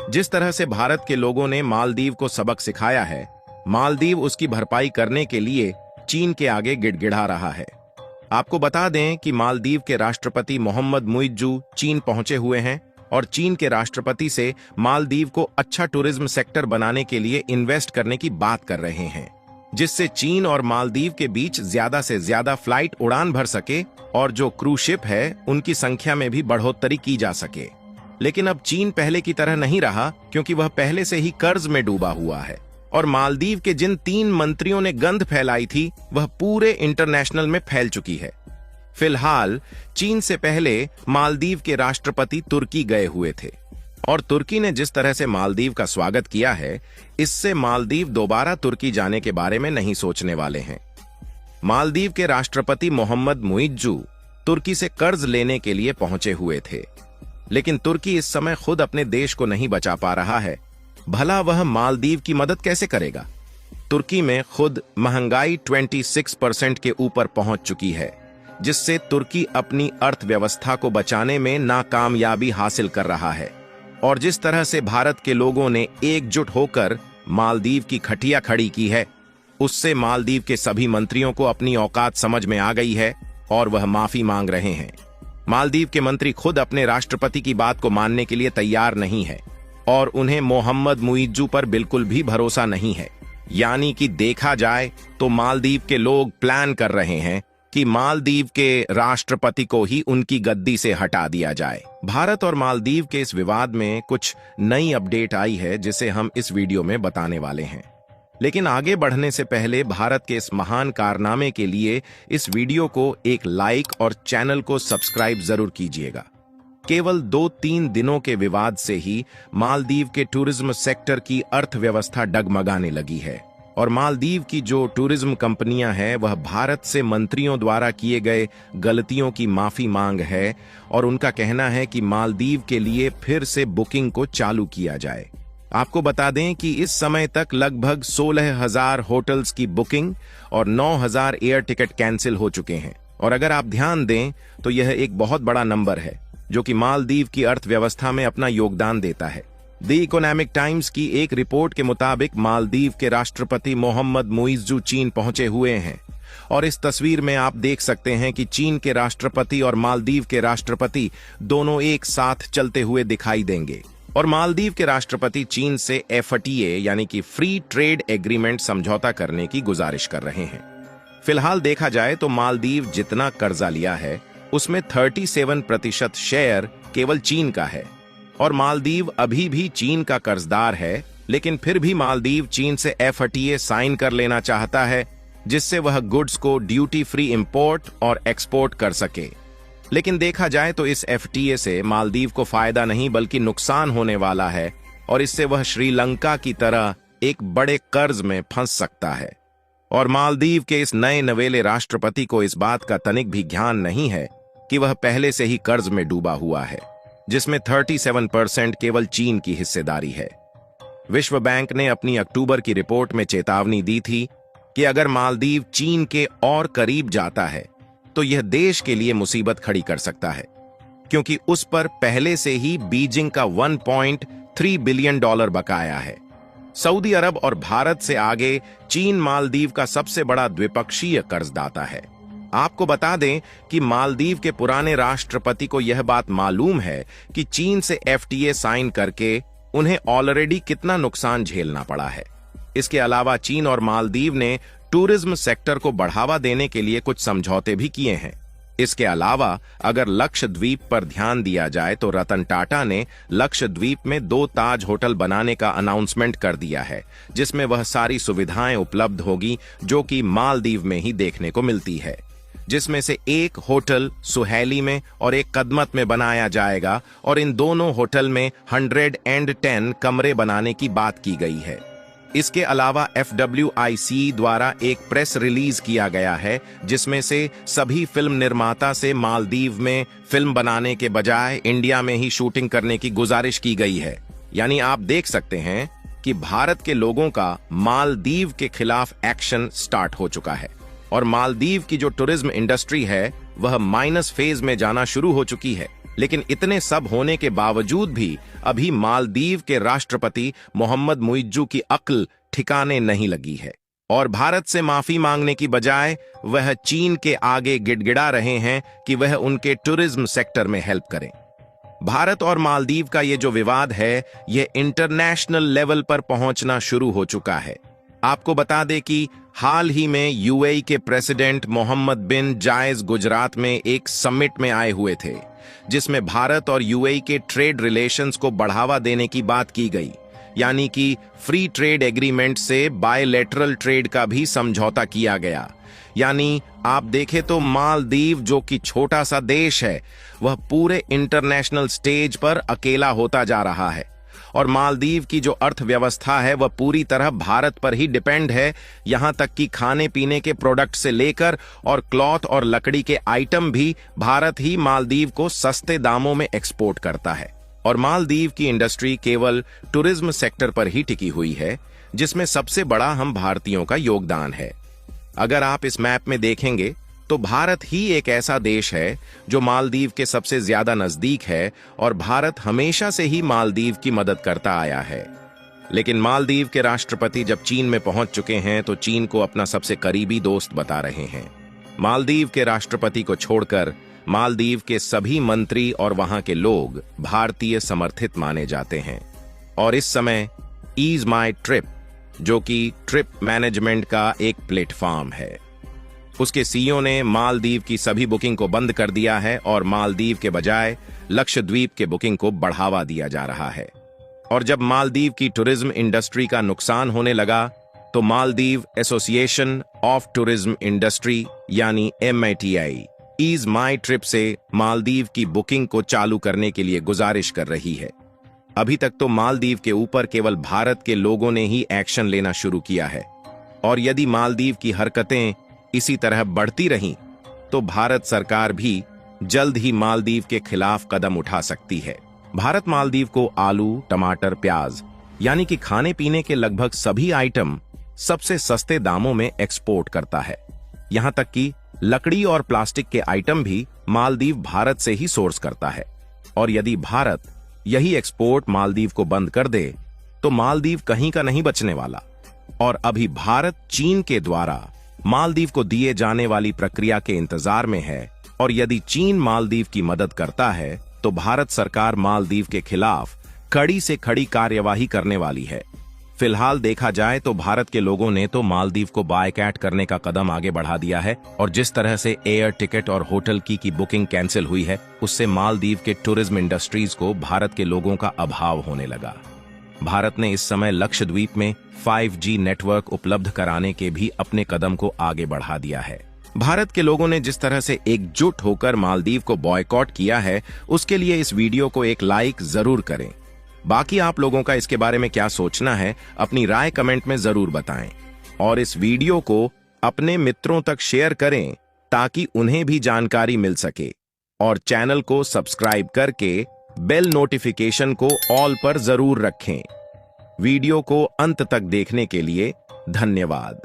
जिस तरह से भारत के लोगों ने मालदीव को सबक सिखाया है, मालदीव उसकी भरपाई करने के लिए चीन के आगे गिड़गिड़ा रहा है। आपको बता दें कि मालदीव के राष्ट्रपति मोहम्मद मुइज्जू चीन पहुंचे हुए हैं और चीन के राष्ट्रपति से मालदीव को अच्छा टूरिज्म सेक्टर बनाने के लिए इन्वेस्ट करने की बात कर रहे हैं, जिससे चीन और मालदीव के बीच ज्यादा से ज्यादा फ्लाइट उड़ान भर सके और जो क्रूज शिप है उनकी संख्या में भी बढ़ोतरी की जा सके। लेकिन अब चीन पहले की तरह नहीं रहा, क्योंकि वह पहले से ही कर्ज में डूबा हुआ है और मालदीव के जिन 3 मंत्रियों ने गंध फैलाई थी वह पूरे इंटरनेशनल में फैल चुकी है। फिलहाल चीन से पहले मालदीव के राष्ट्रपति तुर्की गए हुए थे और तुर्की ने जिस तरह से मालदीव का स्वागत किया है, इससे मालदीव दोबारा तुर्की जाने के बारे में नहीं सोचने वाले हैं। मालदीव के राष्ट्रपति मोहम्मद मुइज्जू तुर्की से कर्ज लेने के लिए पहुंचे हुए थे, लेकिन तुर्की इस समय खुद अपने देश को नहीं बचा पा रहा है। भला वह मालदीव की मदद कैसे करेगा? तुर्की में खुद महंगाई 26% के ऊपर पहुंच चुकी है, जिससे तुर्की अपनी अर्थव्यवस्था को बचाने में नाकामयाबी हासिल कर रहा है। और जिस तरह से भारत के लोगों ने एकजुट होकर मालदीव की खटिया खड़ी की है, उससे मालदीव के सभी मंत्रियों को अपनी औकात समझ में आ गई है और वह माफी मांग रहे हैं। मालदीव के मंत्री खुद अपने राष्ट्रपति की बात को मानने के लिए तैयार नहीं है और उन्हें मोहम्मद मुइज्जू पर बिल्कुल भी भरोसा नहीं है। यानी कि देखा जाए तो मालदीव के लोग प्लान कर रहे हैं कि मालदीव के राष्ट्रपति को ही उनकी गद्दी से हटा दिया जाए। भारत और मालदीव के इस विवाद में कुछ नई अपडेट आई है, जिसे हम इस वीडियो में बताने वाले हैं। लेकिन आगे बढ़ने से पहले भारत के इस महान कारनामे के लिए इस वीडियो को एक लाइक और चैनल को सब्सक्राइब जरूर कीजिएगा। केवल 2-3 दिनों के विवाद से ही मालदीव के टूरिज्म सेक्टर की अर्थव्यवस्था डगमगाने लगी है और मालदीव की जो टूरिज्म कंपनियां हैं वह भारत से मंत्रियों द्वारा किए गए गलतियों की माफी मांग है और उनका कहना है कि मालदीव के लिए फिर से बुकिंग को चालू किया जाए। आपको बता दें कि इस समय तक लगभग 16,000 होटल्स की बुकिंग और 9,000 एयर टिकट कैंसिल हो चुके हैं और अगर आप ध्यान दें तो यह एक बहुत बड़ा नंबर है जो कि मालदीव की अर्थव्यवस्था में अपना योगदान देता है। द इकोनॉमिक टाइम्स की एक रिपोर्ट के मुताबिक मालदीव के राष्ट्रपति मोहम्मद मुइज्जू चीन पहुंचे हुए हैं और इस तस्वीर में आप देख सकते हैं कि चीन के राष्ट्रपति और मालदीव के राष्ट्रपति दोनों एक साथ चलते हुए दिखाई देंगे और मालदीव के राष्ट्रपति चीन से FTA यानी कि फ्री ट्रेड एग्रीमेंट समझौता करने की गुजारिश कर रहे हैं। फिलहाल देखा जाए तो मालदीव जितना कर्जा लिया है उसमें 37% शेयर केवल चीन का है और मालदीव अभी भी चीन का कर्जदार है, लेकिन फिर भी मालदीव चीन से FTA साइन कर लेना चाहता है, जिससे वह गुड्स को ड्यूटी फ्री इंपोर्ट और एक्सपोर्ट कर सके। लेकिन देखा जाए तो इस FTA से मालदीव को फायदा नहीं बल्कि नुकसान होने वाला है और इससे वह श्रीलंका की तरह एक बड़े कर्ज में फंस सकता है। और मालदीव के इस नए नवेले राष्ट्रपति को इस बात का तनिक भी ज्ञान नहीं है कि वह पहले से ही कर्ज में डूबा हुआ है, जिसमें 37% केवल चीन की हिस्सेदारी है। विश्व बैंक ने अपनी अक्टूबर की रिपोर्ट में चेतावनी दी थी कि अगर मालदीव चीन के और करीब जाता है तो यह देश के लिए मुसीबत खड़ी कर सकता है, क्योंकि उस पर पहले से ही बीजिंग का $1.3 बिलियन बकाया है। सऊदी अरब और भारत से आगे चीन मालदीव का सबसे बड़ा द्विपक्षीय कर्जदाता है। आपको बता दें कि मालदीव के पुराने राष्ट्रपति को यह बात मालूम है कि चीन से FTA साइन करके उन्हें ऑलरेडी कितना नुकसान झेलना पड़ा है। इसके अलावा चीन और मालदीव ने टूरिज्म सेक्टर को बढ़ावा देने के लिए कुछ समझौते भी किए हैं। इसके अलावा अगर लक्षद्वीप पर ध्यान दिया जाए तो रतन टाटा ने लक्षद्वीप में 2 ताज होटल बनाने का अनाउंसमेंट कर दिया है, जिसमें वह सारी सुविधाएं उपलब्ध होगी जो कि मालदीव में ही देखने को मिलती है, जिसमें से एक होटल सुहेली में और एक कदमत में बनाया जाएगा और इन दोनों होटल में 110 कमरे बनाने की बात की गई है। इसके अलावा FWIC द्वारा एक प्रेस रिलीज किया गया है, जिसमें से सभी फिल्म निर्माता से मालदीव में फिल्म बनाने के बजाय इंडिया में ही शूटिंग करने की गुजारिश की गई है। यानी आप देख सकते हैं कि भारत के लोगों का मालदीव के खिलाफ एक्शन स्टार्ट हो चुका है और मालदीव की जो टूरिज्म इंडस्ट्री है वह माइनस फेज में जाना शुरू हो चुकी है। लेकिन इतने सब होने के बावजूद भी अभी मालदीव के राष्ट्रपति मोहम्मद मुइज्जू की अक्ल ठिकाने नहीं लगी है और भारत से माफी मांगने की बजाय वह चीन के आगे गिड़गिड़ा रहे हैं कि वह उनके टूरिज्म सेक्टर में हेल्प करें। भारत और मालदीव का ये जो विवाद है, यह इंटरनेशनल लेवल पर पहुंचना शुरू हो चुका है। आपको बता दें कि हाल ही में यूएई के प्रेसिडेंट मोहम्मद बिन जायद गुजरात में एक समिट में आए हुए थे, जिसमें भारत और यूएई के ट्रेड रिलेशंस को बढ़ावा देने की बात की गई, यानी कि फ्री ट्रेड एग्रीमेंट से बायलैटरल ट्रेड का भी समझौता किया गया। यानी आप देखें तो मालदीव, जो कि छोटा सा देश है, वह पूरे इंटरनेशनल स्टेज पर अकेला होता जा रहा है और मालदीव की जो अर्थव्यवस्था है वह पूरी तरह भारत पर ही डिपेंड है। यहां तक कि खाने पीने के प्रोडक्ट से लेकर और क्लॉथ और लकड़ी के आइटम भी भारत ही मालदीव को सस्ते दामों में एक्सपोर्ट करता है। और मालदीव की इंडस्ट्री केवल टूरिज्म सेक्टर पर ही टिकी हुई है, जिसमें सबसे बड़ा हम भारतीयों का योगदान है। अगर आप इस मैप में देखेंगे तो भारत ही एक ऐसा देश है जो मालदीव के सबसे ज्यादा नजदीक है और भारत हमेशा से ही मालदीव की मदद करता आया है। लेकिन मालदीव के राष्ट्रपति जब चीन में पहुंच चुके हैं तो चीन को अपना सबसे करीबी दोस्त बता रहे हैं। मालदीव के राष्ट्रपति को छोड़कर मालदीव के सभी मंत्री और वहां के लोग भारतीय समर्थित माने जाते हैं और इस समय ईज माई ट्रिप, जो कि ट्रिप मैनेजमेंट का एक प्लेटफॉर्म है, उसके सीईओ ने मालदीव की सभी बुकिंग को बंद कर दिया है और मालदीव के बजाय लक्षद्वीप के बुकिंग को बढ़ावा दिया जा रहा है। और जब मालदीव की टूरिज्म इंडस्ट्री का नुकसान होने लगा तो Maldives association of tourism industry यानी MITI ईज माई ट्रिप से मालदीव की बुकिंग को चालू करने के लिए गुजारिश कर रही है। अभी तक तो मालदीव के ऊपर केवल भारत के लोगों ने ही एक्शन लेना शुरू किया है और यदि मालदीव की हरकतें इसी तरह बढ़ती रहीं तो भारत सरकार भी जल्द ही मालदीव के खिलाफ कदम उठा सकती है। भारत मालदीव को आलू, टमाटर, प्याज यानी कि खाने पीने के लगभग सभी आइटम सबसे सस्ते दामों में एक्सपोर्ट करता है। यहां तक कि लकड़ी और प्लास्टिक के आइटम भी मालदीव भारत से ही सोर्स करता है और यदि भारत यही एक्सपोर्ट मालदीव को बंद कर दे तो मालदीव कहीं का नहीं बचने वाला। और अभी भारत चीन के द्वारा मालदीव को दिए जाने वाली प्रक्रिया के इंतजार में है और यदि चीन मालदीव की मदद करता है तो भारत सरकार मालदीव के खिलाफ कड़ी से कड़ी कार्यवाही करने वाली है। फिलहाल देखा जाए तो भारत के लोगों ने तो मालदीव को बायकॉट करने का कदम आगे बढ़ा दिया है और जिस तरह से एयर टिकट और होटल की बुकिंग कैंसिल हुई है, उससे मालदीव के टूरिज्म इंडस्ट्रीज को भारत के लोगों का अभाव होने लगा। भारत ने इस समय लक्षद्वीप में 5G नेटवर्क उपलब्ध कराने के भी अपने कदम को आगे बढ़ा दिया है। भारत के लोगों ने जिस तरह से एकजुट होकर मालदीव को बॉयकॉट किया है, उसके लिए इस वीडियो को एक लाइक जरूर करें। बाकी आप लोगों का इसके बारे में क्या सोचना है, अपनी राय कमेंट में जरूर बताएं और इस वीडियो को अपने मित्रों तक शेयर करें ताकि उन्हें भी जानकारी मिल सके और चैनल को सब्सक्राइब करके बेल नोटिफिकेशन को ऑल पर जरूर रखें। वीडियो को अंत तक देखने के लिए धन्यवाद।